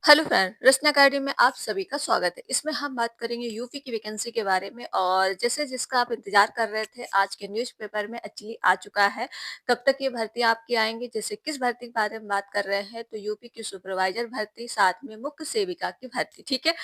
Hello friend, रचना academy में आप सभी का स्वागत है। इसमें हम बात करेंगे यूपी की वैकेंसी के बारे में और जैसे जिसका आप इंतजार कर रहे थे आज के न्यूज़पेपर में एक्चुअली आ चुका है। कब तक ये भर्ती आपकी आएंगी? जैसे किस भर्ती के बारे में बात कर रहे हैं तो यूपी की सुपरवाइजर भर्ती, साथ में मुख्य सेविका की भर्ती, ठीक है।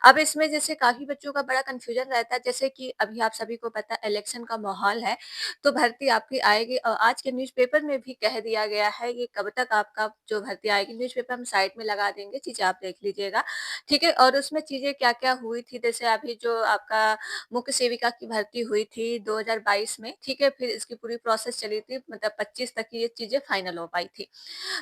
अब इसमें जैसे काफी बच्चों का बड़ा कंफ्यूजन रहता है, जैसे कि अभी आप सभी को पता है इलेक्शन का माहौल है, तो भर्ती आपकी आएगी और आज के न्यूज़पेपर में भी कह दिया गया है कि कब तक आपका जो भर्ती आएगी। न्यूज़पेपर हम साइड में लगा देंगे, चीज़ें आप देख लीजिएगा, ठीक है। और उसमें चीज़ें क्या-क्या हुई थी, जैसे अभी जो आपका मुख्य सेविका की भर्ती हुई थी 2022 में, ठीक है, फिर इसकी पूरी प्रोसेस चली थी, मतलब 25 तक ये चीज़ें फाइनल हो पाई थी।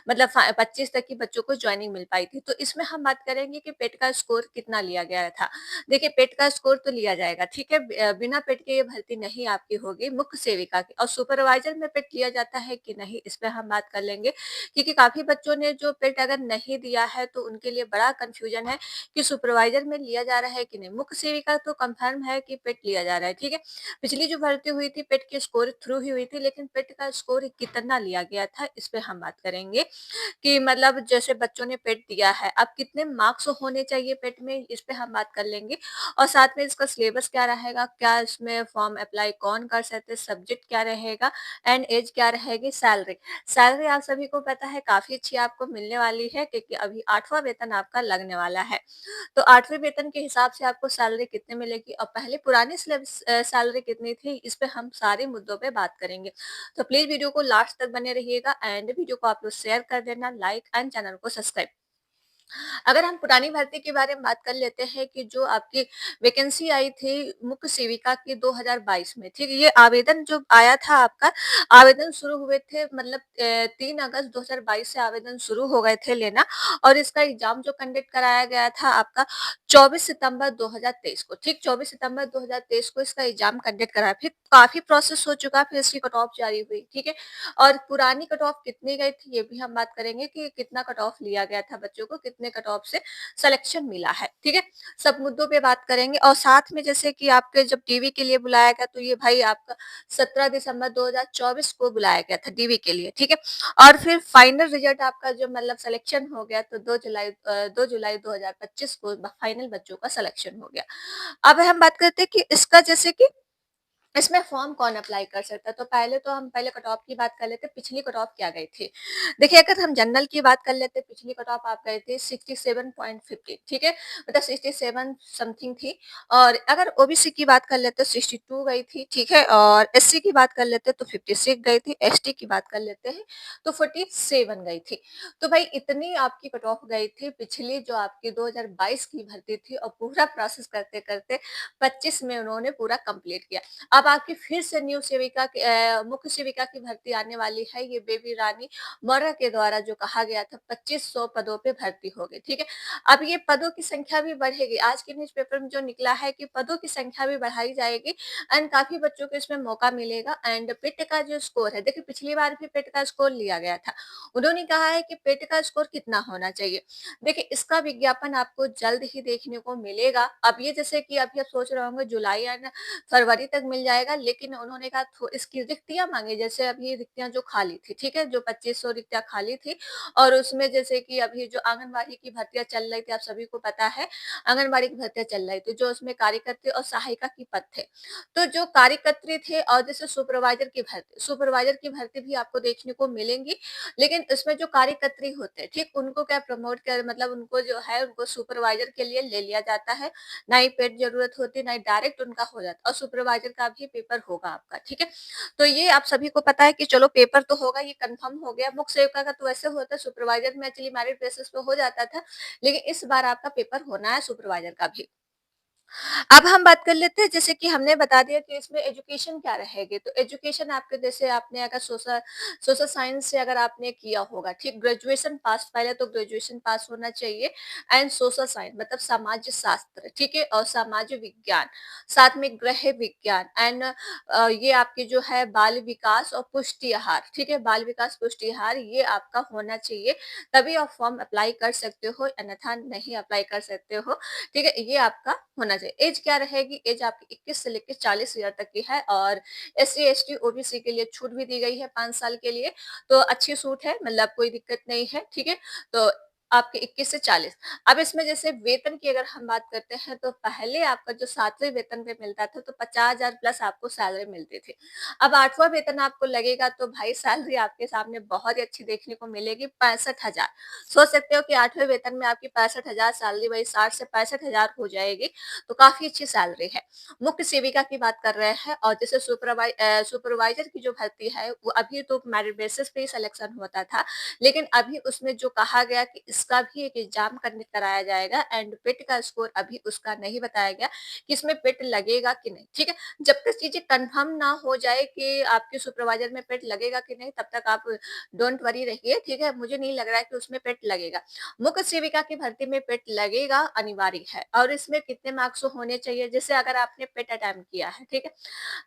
मतलब 25 तक की बच्चों को ज्वाइनिंग मिल पाई थी। तो इसमें हम बात करेंगे कि पेट का स्कोर कितना लिया गया था। देखिए, पेट का स्कोर तो लिया जाएगा, ठीक है। बिना पेट के ये भर्ती नहीं आपकी होगी मुख्य सेविका की। और सुपरवाइजर में पेट लिया जाता है कि नहीं, इस पे हम बात कर लेंगे, क्योंकि काफ़ी बच्चों ने जो पेट अगर नहीं दिया है तो उनके लिए बड़ा कन्फ्यूजन है कि सुपरवाइजर में लिया जा रहा है कि नहीं। मुख्य सेविका तो कन्फर्म है कि पेट लिया जा रहा है, ठीक है। पिछली जो भर्ती हुई थी पेट के स्कोर थ्रू ही हुई थी, लेकिन पेट का स्कोर कितना लिया गया था, इस पे हम बात करेंगे। कि मतलब जैसे बच्चों ने पेट दिया है, अब कितने मार्क्स होने चाहिए पेट में, इस पे हम बात कर लेंगे। और साथ में इसका सिलेबस क्या रहेगा, क्या इसमें फॉर्म अप्लाई कौन कर सकते हैं, सब्जेक्ट क्या रहेगा एंड एज क्या रहेगी, सैलरी। सैलरी आप सभी को पता है काफ़ी अच्छी आपको मिलने वाली है, क्योंकि अभी 8वाँ वेतन आपका लगने वाला है। तो 8वें वेतन के हिसाब से आपको सैलरी कितने मिलेगी और पहले पुरानी सैलरी कितनी थी, इस पे हम सारे मुद्दों पे बात करेंगे। तो प्लीज़ वीडियो को लास्ट तक बने रहिएगा एंड वीडियो को आप लोग शेयर कर देना, लाइक एंड चैनल को सब्सक्राइब। अगर हम पुरानी भर्ती के बारे में बात कर लेते हैं कि जो आपकी वैकेंसी आई थी मुख्य सेविका की 2022 में, ठीक है। ये आवेदन जो आया था आपका, आवेदन शुरू हुए थे, मतलब 3 अगस्त 2022 से आवेदन शुरू हो गए थे लेना। और इसका एग्जाम जो कंडक्ट कराया गया था आपका 24 सितंबर 2023 को, ठीक। 24 सितंबर 2023 को इसका एग्जाम कंडक्ट कराया, फिर काफी प्रोसेस हो चुका, फिर इसकी कट ऑफ जारी हुई, ठीक है। और पुरानी कट ऑफ कितनी गई थी ये भी हम बात करेंगे कि कितना कट ऑफ लिया गया था बच्चों को, कितने कट ऑफ से सिलेक्शन मिला है, ठीक है। सब मुद्दों पे बात करेंगे और साथ में जैसे कि आपके जब डीवी के लिए बुलाया गया तो ये भाई आपका 17 दिसंबर 2024 को बुलाया गया था डीवी के लिए, ठीक है। और फिर फाइनल रिजल्ट आपका जो मतलब सिलेक्शन हो गया तो 2 जुलाई 2025 को फाइनल बच्चों का सिलेक्शन हो गया। अब हम बात करते हैं कि इसका जैसे कि इसमें फॉर्म कौन अप्लाई कर सकता है? तो पहले तो हम पहले कट ऑफ की बात कर लेते हैं, पिछली कट ऑफ क्या गई थी? देखिए, अगर हम जनरल की बात कर लेते हैं, पिछली कट ऑफ आप गए थे 67.50, ठीक है? मतलब 67 समथिंग थी। और अगर ओबीसी की बात कर लेते हैं 62 गई थी, ठीक है? और एससी की बात कर लेते हैं तो 56 गई थी, एसटी की बात कर लेते हैं तो 47 गई थी। तो भाई इतनी आपकी कट ऑफ गई थी पिछली जो आपकी 2022 की भर्ती थी, और पूरा प्रोसेस करते-करते 25 में उन्होंने पूरा कंप्लीट किया। अब आपकी फिर से न्यू सेविका की मुख्य सेविका की भर्ती आने वाली है। ये बेबी रानी मौर्य के द्वारा जो कहा गया था 2500 पदों पे भर्ती होगी, ठीक है। अब ये पदों की संख्या भी बढ़ेगी। आज के न्यूज़पेपर में जो निकला है कि पदों की संख्या भी बढ़ाई जाएगी एंड काफ़ी बच्चों को इसमें मौका मिलेगा। एंड पेट का जो स्कोर है, देखिए पिछली बार भी पेट का स्कोर लिया गया था। उन्होंने कहा है कि पेट का स्कोर कितना होना चाहिए। देखिए, इसका विज्ञापन आपको जल्द ही देखने को मिलेगा। अब ये जैसे कि अभी आप सोच रहे होंगे जुलाई एंड फरवरी तक मिल जाएगा, लेकिन उन्होंने कहा इसकी रिक्तियां मांगी, जैसे अभी रिक्तियां जो खाली थी, ठीक है, जो 2500 रिक्तियां खाली थी। और उसमें जैसे कि अभी जो आंगनबाड़ी की भर्तियां चल रही थी, आप सभी को पता है आंगनबाड़ी की भर्तियां चल रही थी, जो उसमें कार्यकर्त्री और सहायिका की पद थे। तो जो कार्यकर्त्री थे और जैसे सुपरवाइजर की भर्ती भी आपको देखने को मिलेंगी, लेकिन इसमें जो कार्यकर्त्री होते हैं, ठीक, उनको क्या प्रमोट कर, मतलब उनको जो है उनको सुपरवाइजर के लिए ले लिया जाता है। ना ही पेड जरूरत होती, ना ही डायरेक्ट उनका हो जाता, और सुपरवाइजर का भी पेपर होगा आपका, ठीक है। तो ये आप सभी को पता है कि चलो पेपर तो होगा, ये कंफर्म हो गया। मुख्य सेविका का तो वैसे होता है, सुपरवाइजर में एक्चुअली मेरिट बेसिस पे हो जाता था, लेकिन इस बार आपका पेपर होना है सुपरवाइजर का भी। अब हम बात कर लेते हैं, जैसे कि हमने बता दिया कि इसमें एजुकेशन क्या रहेगी। तो एजुकेशन आपके जैसे आपने अगर सोशल सोशल साइंस से अगर आपने किया होगा, ठीक, ग्रेजुएशन पास, पहले तो ग्रेजुएशन पास होना चाहिए। एंड सोशल साइंस मतलब समाज शास्त्र, ठीक है, और समाज विज्ञान, साथ में गृह विज्ञान एंड ये आपकी जो है बाल विकास और पुष्टि आहार, ठीक है, बाल विकास पुष्टि आहार, ये आपका होना चाहिए। तभी आप फॉर्म अप्लाई कर सकते हो, अन्यथा नहीं अप्लाई कर सकते हो, ठीक है। ये आपका होना चाहिए। एज क्या रहेगी? एज आपकी 21 से लेके 40 ईयर तक की है। और एससी, एसटी, ओबीसी के लिए छूट भी दी गई है 5 साल के लिए। तो अच्छी छूट है, मतलब कोई दिक्कत नहीं है, ठीक है। तो आपके 21 से 40। अब इसमें जैसे वेतन की अगर हम बात करते हैं तो पहले आपका जो 7वें वेतन पे मिलता था तो 50,000 प्लस आपको सैलरी मिलती थी। अब 8वां वेतन आपको लगेगा तो भाई सैलरी आपके सामने बहुत ही अच्छी देखने को मिलेगी 65,000। सोच सकते हो कि 8वें वेतन में आपकी 65,000 सैलरी वही 60 से 65,000 हो जाएगी, तो काफ़ी अच्छी सैलरी है। मुख्य सेविका की बात कर रहे हैं और जैसे सुपरवाइज़र की जो भर्ती है वो अभी तो मेरिट बेसिस पे ही सिलेक्शन होता था, लेकिन अभी उसमें जो कहा गया कि इसका भी एक एग्जाम करने कराया जाएगा एंड पिट का स्कोर अभी उसका नहीं बताया गया कि इसमें पिट लगेगा कि नहीं, ठीक है। जब तक चीजें कंफर्म ना हो जाए कि आपके सुपरवाइजर में पिट लगेगा कि नहीं, तब तक आप डोंट वरी रहिए, ठीक है। मुझे नहीं लग रहा है कि उसमें पिट लगेगा। मुख्य सेविका की भर्ती में पिट लगेगा अनिवार्य है और इसमें कितने मार्क्स होने चाहिए, जैसे अगर आपने पिट अटेम्प्ट किया है, ठीक है,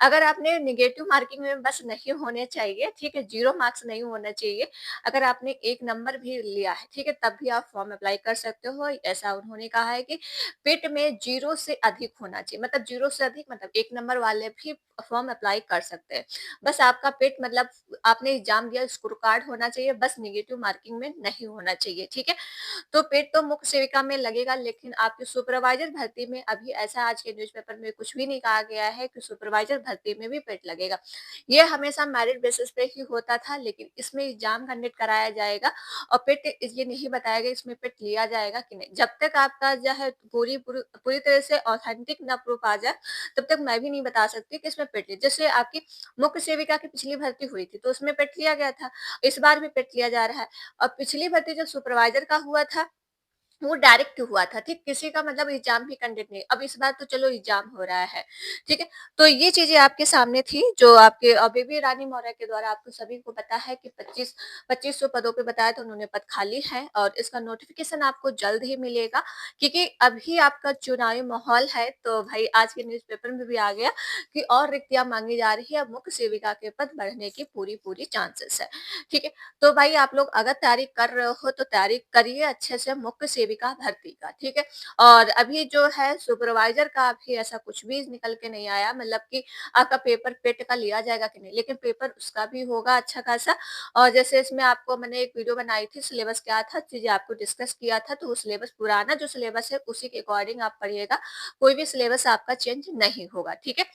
अगर आपने नेगेटिव मार्किंग में बस नहीं होने चाहिए, ठीक है, 0 मार्क्स नहीं होना चाहिए। अगर आपने 1 नंबर भी लिया है, ठीक है, तब भी आप फॉर्म अप्लाई कर सकते हो। ऐसा उन्होंने कहा है कि पेट में 0 से अधिक होना चाहिए, मतलब 0 से अधिक मतलब 1 नंबर वाले भी फॉर्म अप्लाई कर सकते हैं। बस आपका पेट मतलब आपने एग्ज़ाम दिया, स्कोर कार्ड होना चाहिए, बस नेगेटिव मार्किंग में नहीं होना चाहिए, ठीक है। तो पेट तो मुख्य सेविका में लगेगा, लेकिन आपकी सुपरवाइजर भर्ती में अभी ऐसा आज के न्यूज़पेपर में कुछ भी नहीं कहा गया है कि सुपरवाइजर भर्ती में भी पेट लगेगा। ये हमेशा मेरिट बेसिस पे ही होता था, लेकिन इसमें एग्जाम कंडक्ट कराया जाएगा और पेट ये नहीं बताया गया इसमें पेट लिया जाएगा कि नहीं। जब तक आपका जो है पूरी तरह से ऑथेंटिक ना प्रूफ आ जाए, तब तक मैं भी नहीं बता सकती कि इसमें पेट जैसे आपकी मुख्य सेविका की पिछली भर्ती हुई थी तो उसमें पेट लिया गया था, इस बार भी पेट लिया जा रहा है। और पिछली भर्ती जब सुपरवाइजर का हुआ था वो डायरेक्ट हुआ था, ठीक, किसी का मतलब एग्जाम भी कंडक्ट नहीं। अब इस बार तो चलो एग्जाम हो रहा है, ठीक है। तो ये चीजें आपके सामने थी जो आपके बेबी रानी मौर्य के द्वारा आपको सभी को पता है कि 2500 पदों पे बताया था उन्होंने, पद खाली है और इसका नोटिफिकेशन आपको जल्द ही मिलेगा, क्योंकि अभी आपका चुनावी माहौल है। तो भाई आज के न्यूज़पेपर में भी आ गया कि और रिक्तियां मांगी जा रही है, मुख्य सेविका के पद बढ़ने की पूरी पूरी चांसेस है, ठीक है। तो भाई आप लोग अगर तैयारी कर रहे हो तो तैयारी करिए अच्छे से मुख्य सेविका भर्ती का, ठीक है। और अभी जो है सुपरवाइजर का अभी ऐसा कुछ भी निकल के नहीं आया, मतलब कि आपका पेपर पेट का लिया जाएगा कि नहीं, लेकिन पेपर उसका भी होगा अच्छा खासा। और जैसे इसमें आपको मैंने एक वीडियो बनाई थी, सिलेबस क्या था, चीजें आपको डिस्कस किया था, तो वो सिलेबस पुराना जो सिलेबस है उसी के अकॉर्डिंग आप पढ़िएगा, कोई भी सिलेबस आपका चेंज नहीं होगा, ठीक है।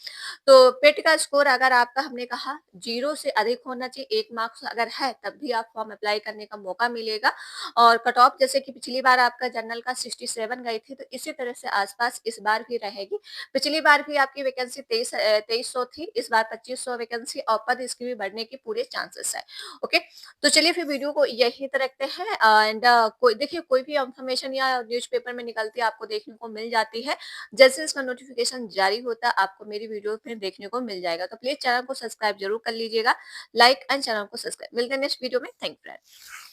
तो पेट का स्कोर अगर आपका हमने कहा 0 से अधिक होना चाहिए, 1 मार्क्स अगर है तब भी आप फॉर्म अप्लाई करने का मौका मिलेगा। और कट ऑफ जैसे कि पिछली बार आपका जनरल का 67 गई थी, तो इसी तरह से आस-पास इस बार भी रहेगी। पिछली बार भी आपकी वैकेंसी 2300 थी, इस बार 2500 वैकेंसी और पद इसकी भी बढ़ने के पूरे चांसेस है। ओके, तो चलिए फिर वीडियो को यहीं तक रखते हैं एंड कोई देखिए कोई भी इन्फॉर्मेशन या न्यूज़पेपर में निकलती है आपको देखने को मिल जाती है। जैसे इसका नोटिफिकेशन जारी होता है आपको मेरी वीडियो में देखने को मिल जाएगा। तो प्लीज़ चैनल को सब्सक्राइब ज़रूर कर लीजिएगा। लाइक एंड चैनल को सब्सक्राइब। मिलते हैं नेक्स्ट वीडियो में। Thank you friends.